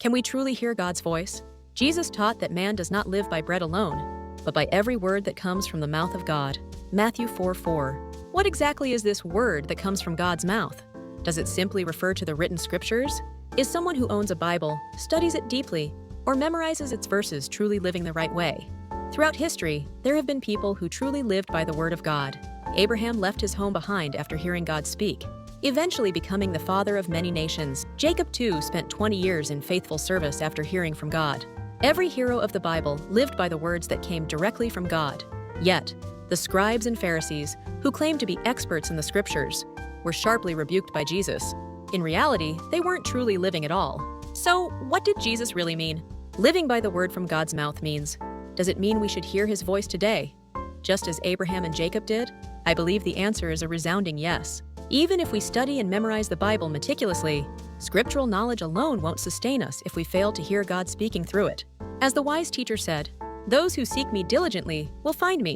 Can we truly hear God's voice? Jesus taught that man does not live by bread alone, but by every word that comes from the mouth of God. Matthew 4:4. What exactly is this word that comes from God's mouth? Does it simply refer to the written scriptures? Is someone who owns a Bible, studies it deeply, or memorizes its verses truly living the right way? Throughout history, there have been people who truly lived by the word of God. Abraham left his home behind after hearing God speak, eventually becoming the father of many nations. Jacob, too, spent 20 years in faithful service after hearing from God. Every hero of the Bible lived by the words that came directly from God. Yet, the scribes and Pharisees, who claimed to be experts in the scriptures, were sharply rebuked by Jesus. In reality, they weren't truly living at all. So, what did Jesus really mean? Living by the word from God's mouth means, does it mean we should hear his voice today? Just as Abraham and Jacob did? I believe the answer is a resounding yes. Even if we study and memorize the Bible meticulously, scriptural knowledge alone won't sustain us if we fail to hear God speaking through it. As the wise teacher said, "Those who seek me diligently will find me."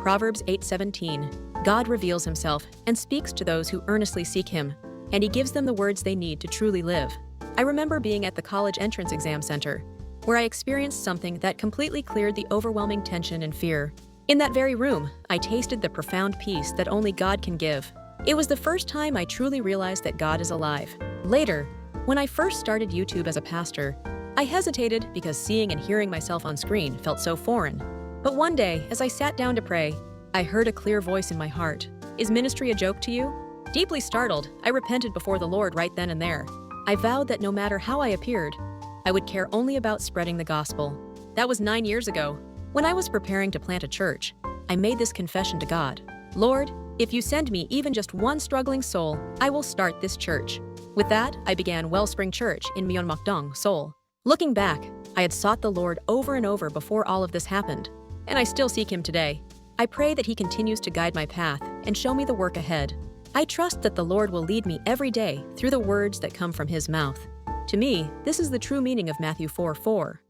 Proverbs 8:17. God reveals himself and speaks to those who earnestly seek him, and he gives them the words they need to truly live. I remember being at the college entrance exam center, where I experienced something that completely cleared the overwhelming tension and fear. In that very room, I tasted the profound peace that only God can give. It was the first time I truly realized that God is alive. Later, when I first started YouTube as a pastor, I hesitated because seeing and hearing myself on screen felt so foreign. But one day, as I sat down to pray, I heard a clear voice in my heart. "Is ministry a joke to you?" Deeply startled, I repented before the Lord right then and there. I vowed that no matter how I appeared, I would care only about spreading the gospel. That was 9 years ago. When I was preparing to plant a church, I made this confession to God. "Lord, if you send me even just one struggling soul, I will start this church." With that, I began Wellspring Church in Myeonmakdong, Seoul. Looking back, I had sought the Lord over and over before all of this happened, and I still seek him today. I pray that he continues to guide my path and show me the work ahead. I trust that the Lord will lead me every day through the words that come from his mouth. To me, this is the true meaning of Matthew 4:4.